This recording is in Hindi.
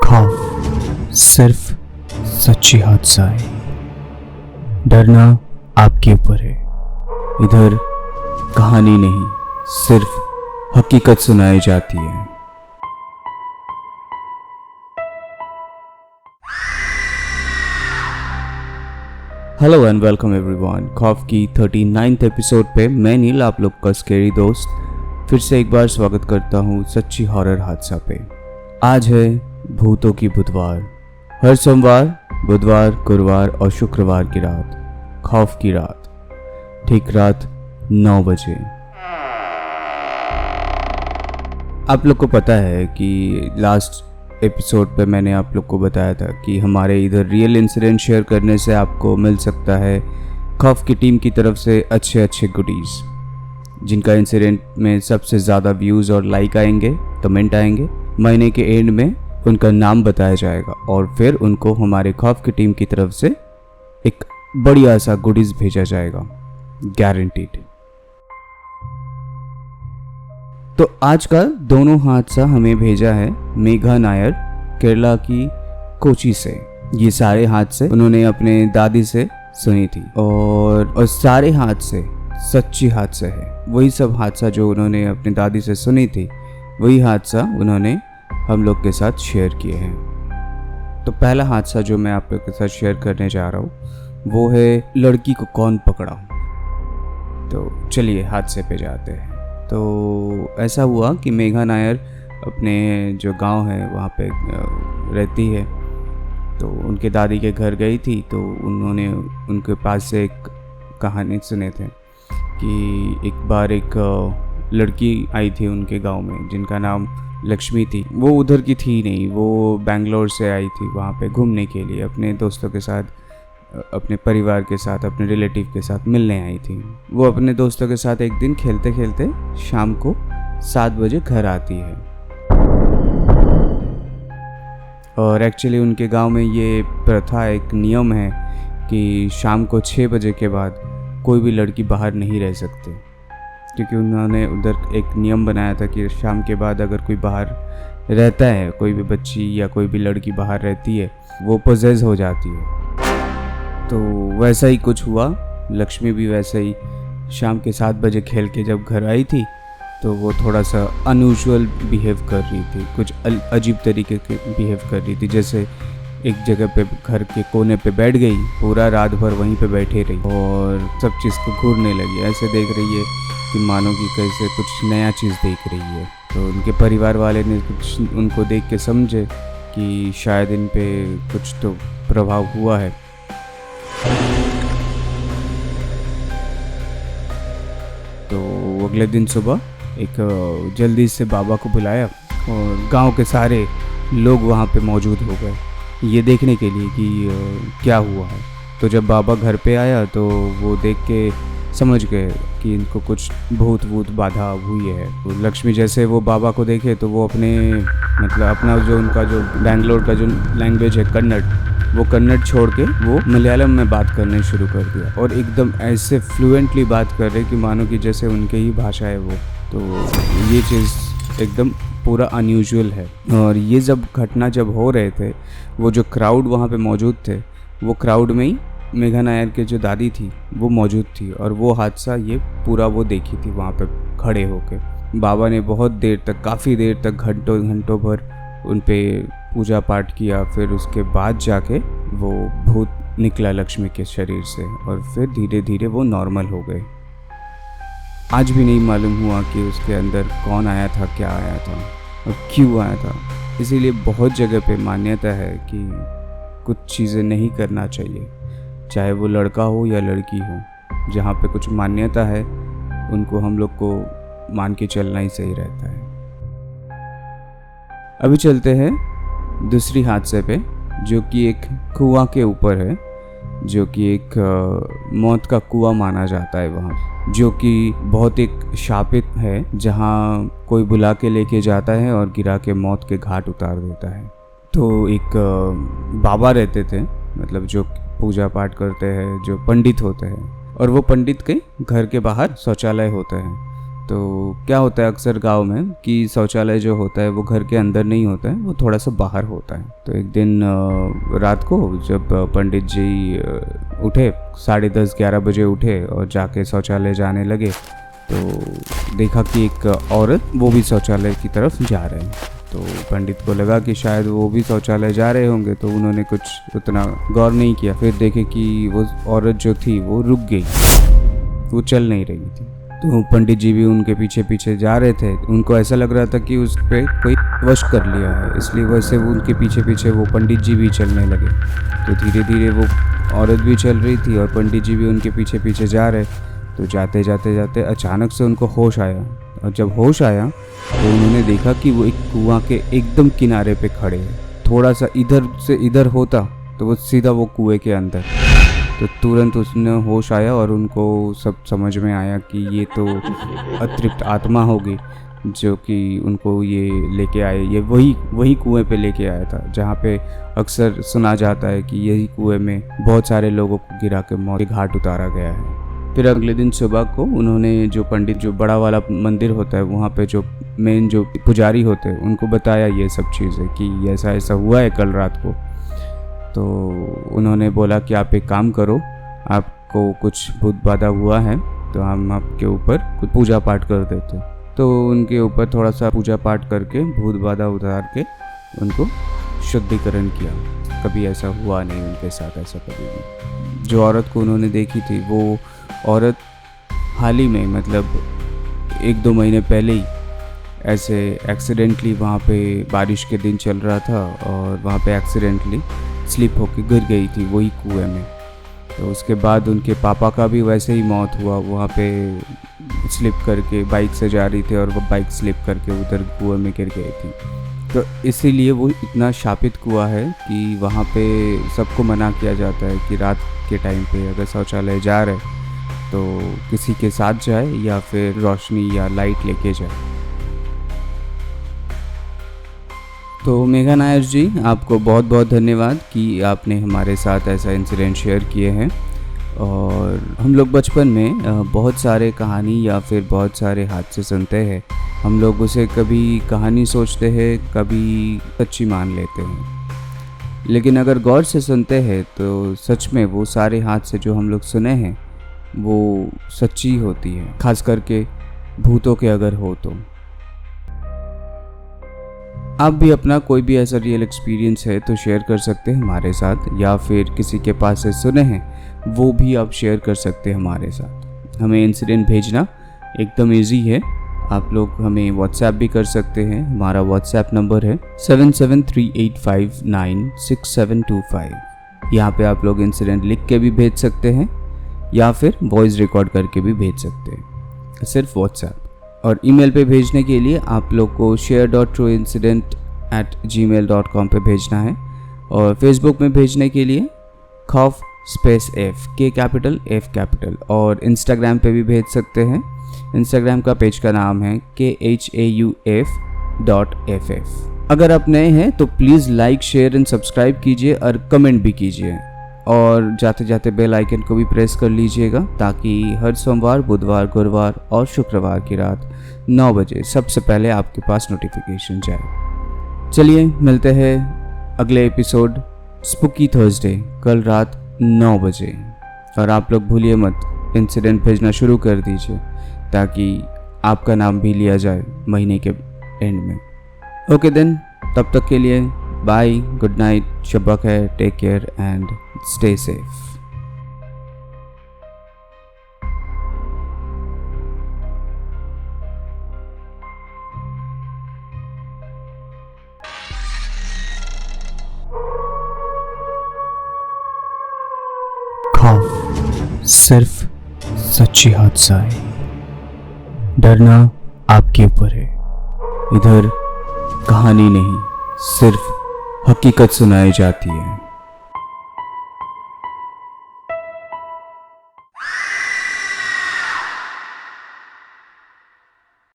खौफ सिर्फ सच्ची हादसा है। डरना आपके ऊपर है। इधर कहानी नहीं, सिर्फ हकीकत सुनाई जाती है। Hello and welcome everyone. खौफ की 39th एपिसोड पे मैं नील, आप लोग का स्केरी दोस्त, फिर से एक बार स्वागत करता हूँ सच्ची हॉरर हादसा पे। आज है भूतों की बुधवार। हर सोमवार, बुधवार, गुरुवार और शुक्रवार की रात, खौफ की रात, ठीक रात 9 बजे। आप लोग को पता है कि लास्ट एपिसोड पे मैंने आप लोग को बताया था कि हमारे इधर रियल इंसिडेंट शेयर करने से आपको मिल सकता है खौफ की टीम की तरफ से अच्छे गुडीज़, जिनका इंसिडेंट में सबसे ज़्यादा व्यूज़ और लाइक आएंगे, कमेंट आएंगे। महीने के एंड में उनका नाम बताया जाएगा और फिर उनको हमारे खौफ की टीम की तरफ से एक बढ़िया सा गुडीज़ भेजा जाएगा, गारंटीड। तो आज का दोनों हादसा हमें भेजा है मेघा नायर, केरला की कोची से। ये सारे हादसे उन्होंने अपने दादी से सुनी थी और सारे हादसे सच्ची हादसे है। वही सब हादसा जो उन्होंने अपनी दादी से सुनी थी, वही हादसा उन्होंने हम लोग के साथ शेयर किए हैं। तो पहला हादसा जो मैं आप लोग के साथ शेयर करने जा रहा हूँ वो है लड़की को कौन पकड़ा। तो चलिए हादसे पे जाते हैं। तो ऐसा हुआ कि मेघा नायर अपने जो गांव है वहाँ पे रहती है। तो उनके दादी के घर गई थी, तो उन्होंने उनके पास से एक कहानी सुने थे कि एक बार एक लड़की आई थी उनके गांव में, जिनका नाम लक्ष्मी थी। वो उधर की थी नहीं, वो बेंगलोर से आई थी वहाँ पे घूमने के लिए, अपने दोस्तों के साथ, अपने परिवार के साथ, अपने रिलेटिव के साथ मिलने आई थी। वो अपने दोस्तों के साथ एक दिन खेलते खेलते शाम को 7 बजे घर आती है। और एक्चुअली उनके गांव में ये प्रथा, एक नियम है कि शाम को 6 बजे के बाद कोई भी लड़की बाहर नहीं रह सकती, क्योंकि उन्होंने उधर एक नियम बनाया था कि शाम के बाद अगर कोई बाहर रहता है, कोई भी बच्ची या कोई भी लड़की बाहर रहती है, वो पोजेस हो जाती है। तो वैसा ही कुछ हुआ। लक्ष्मी भी वैसे ही शाम के 7 बजे खेल के जब घर आई थी, तो वो थोड़ा सा अनयूजुअल बिहेव कर रही थी, कुछ अजीब तरीके के बिहेव कर रही थी। जैसे एक जगह पे घर के कोने पे बैठ गई, पूरा रात भर वहीं पे बैठे रही और सब चीज़ को घूरने लगी। ऐसे देख रही है कि मानो कि कैसे कुछ नया चीज़ देख रही है। तो उनके परिवार वाले ने कुछ उनको देख के समझे कि शायद इन पे कुछ तो प्रभाव हुआ है। तो अगले दिन सुबह एक जल्दी से बाबा को बुलाया और गांव के सारे लोग वहां पे मौजूद हो गए ये देखने के लिए कि क्या हुआ है। तो जब बाबा घर पे आया तो वो देख के समझ गए कि इनको कुछ भूत बाधा हुई है। तो लक्ष्मी जैसे वो बाबा को देखे तो वो अपने अपना जो उनका जो बेंगलोर का जो लैंग्वेज है कन्नड़, वो कन्नड़ छोड़ के वो मलयालम में बात करने शुरू कर दिया और एकदम ऐसे फ्लुएंटली बात कर रहे कि मानो कि जैसे उनके ही भाषा है वो। तो ये चीज़ एकदम पूरा अनयूजुअल है। और ये घटना जब हो रहे थे, वो जो क्राउड वहाँ पे मौजूद थे, वो क्राउड में ही मेघा नायर के जो दादी थी वो मौजूद थी और वो हादसा ये पूरा वो देखी थी वहाँ पे खड़े होके। बाबा ने बहुत देर तक, काफ़ी देर तक, घंटों भर उन पे पूजा पाठ किया। फिर उसके बाद जाके वो भूत निकला लक्ष्मी के शरीर से और फिर धीरे धीरे वो नॉर्मल हो गए। आज भी नहीं मालूम हुआ कि उसके अंदर कौन आया था, क्या आया था और क्यों आया था। इसीलिए बहुत जगह पे मान्यता है कि कुछ चीज़ें नहीं करना चाहिए, चाहे वो लड़का हो या लड़की हो। जहाँ पे कुछ मान्यता है उनको हम लोग को मान के चलना ही सही रहता है। अभी चलते हैं दूसरी हादसे पे, जो कि एक कुआं के ऊपर है, जो कि एक मौत का कुआं माना जाता है वहाँ, जो कि बहुत एक शापित है, जहाँ कोई बुला के लेके जाता है और गिरा के मौत के घाट उतार देता है। तो एक बाबा रहते थे, मतलब जो पूजा पाठ करते हैं, जो पंडित होते हैं, और वो पंडित के घर के बाहर शौचालय होता है। तो क्या होता है अक्सर गांव में कि शौचालय जो होता है वो घर के अंदर नहीं होता है, वो थोड़ा सा बाहर होता है। तो एक दिन रात को जब पंडित जी उठे, 10:30-11 बजे उठे और जाके शौचालय जाने लगे, तो देखा कि एक औरत वो भी शौचालय की तरफ जा रहे हैं। तो पंडित को लगा कि शायद वो भी शौचालय जा रहे होंगे, तो उन्होंने कुछ उतना गौर नहीं किया। फिर देखे कि वो औरत जो थी वो रुक गई, वो चल नहीं रही थी। तो पंडित जी भी उनके पीछे पीछे जा रहे थे। उनको ऐसा लग रहा था कि उस पर कोई वश कर लिया है, इसलिए वैसे वो उनके पीछे पीछे वो पंडित जी भी चलने लगे। तो धीरे धीरे वो औरत भी चल रही थी और पंडित जी भी उनके पीछे पीछे जा रहे। तो जाते जाते जाते अचानक से उनको होश आया, और जब होश आया तो उन्होंने देखा कि वो एक कुआं के एकदम किनारे पे खड़े हैं। थोड़ा सा इधर से इधर होता तो वो सीधा वो कुएं के अंदर। तो तुरंत उसने होश आया और उनको सब समझ में आया कि ये तो अतृप्त आत्मा होगी जो कि उनको ये लेके आए, ये वही कुएं पे लेके आया था जहाँ पे अक्सर सुना जाता है कि यही कुएं में बहुत सारे लोगों को गिरा के मौत के घाट उतारा गया है। फिर अगले दिन सुबह को उन्होंने जो पंडित, जो बड़ा वाला मंदिर होता है वहाँ पे जो मेन जो पुजारी होते हैं, उनको बताया ये सब चीज़ें कि ऐसा ऐसा हुआ है कल रात को। तो उन्होंने बोला कि आप एक काम करो, आपको कुछ भूत बाधा हुआ है तो हम आपके ऊपर कुछ पूजा पाठ कर देते। तो उनके ऊपर थोड़ा सा पूजा पाठ करके भूत बाधा उतार के उनको शुद्धिकरण किया। कभी ऐसा हुआ नहीं उनके साथ, ऐसा कभी नहीं। जो औरत को उन्होंने देखी थी वो औरत हाल ही में, मतलब 1-2 महीने पहले ही ऐसे एक्सीडेंटली वहाँ पे बारिश के दिन चल रहा था और वहाँ पे एक्सीडेंटली स्लिप होकर गिर गई थी वही कुएं में। तो उसके बाद उनके पापा का भी वैसे ही मौत हुआ, वहाँ पे स्लिप करके बाइक से जा रही थी और वो बाइक स्लिप करके उधर कुएं में गिर गई थी। तो इसीलिए वो इतना शापित कुआं है कि वहाँ पे सबको मना किया जाता है कि रात के टाइम पे अगर शौचालय जा रहे तो किसी के साथ जाए या फिर रोशनी या लाइट लेके जाए। तो मेघा नायर जी, आपको बहुत बहुत धन्यवाद कि आपने हमारे साथ ऐसा इंसिडेंट शेयर किए हैं। और हम लोग बचपन में बहुत सारे कहानी या फिर बहुत सारे हादसे सुनते हैं। हम लोग उसे कभी कहानी सोचते हैं, कभी सच्ची मान लेते हैं, लेकिन अगर गौर से सुनते हैं तो सच में वो सारे हादसे जो हम लोग सुने हैं वो सच्ची होती है, खास करके भूतों के अगर हो तो। आप भी अपना कोई भी ऐसा रियल एक्सपीरियंस है तो शेयर कर सकते हैं हमारे साथ, या फिर किसी के पास से सुने हैं वो भी आप शेयर कर सकते हैं हमारे साथ। हमें इंसिडेंट भेजना एकदम इजी है। आप लोग हमें व्हाट्सएप भी कर सकते हैं। हमारा व्हाट्सएप नंबर है 7738596725। यहाँ पे आप लोग इंसिडेंट लिख के भी भेज सकते हैं या फिर वॉइस रिकॉर्ड करके भी भेज सकते हैं, सिर्फ व्हाट्सएप। और ईमेल पे भेजने के लिए आप लोग को share.trueincident@gmail.com पे भेजना है। और फेसबुक में भेजने के लिए खौफ _F K_F। और इंस्टाग्राम पे भी भेज सकते हैं। इंस्टाग्राम का पेज का नाम है KHAUF.FF। अगर आप नए हैं तो please like, share and subscribe कीजिए और कमेंट भी कीजिए। और जाते जाते बेल आइकन को भी प्रेस कर लीजिएगा ताकि हर सोमवार, बुधवार, गुरुवार और शुक्रवार की रात 9 बजे सबसे पहले आपके पास नोटिफिकेशन जाए। चलिए मिलते हैं अगले एपिसोड स्पूकी थर्सडे कल रात 9 बजे। और आप लोग भूलिए मत, इंसिडेंट भेजना शुरू कर दीजिए ताकि आपका नाम भी लिया जाए महीने के एंड में। ओके देन, तब तक के लिए बाय, गुड नाइट, शब खैर, take care and stay safe. खौफ सिर्फ सच्ची हादसा है, डरना आपके ऊपर है। इधर कहानी नहीं, सिर्फ हकीकत सुनाई जाती है।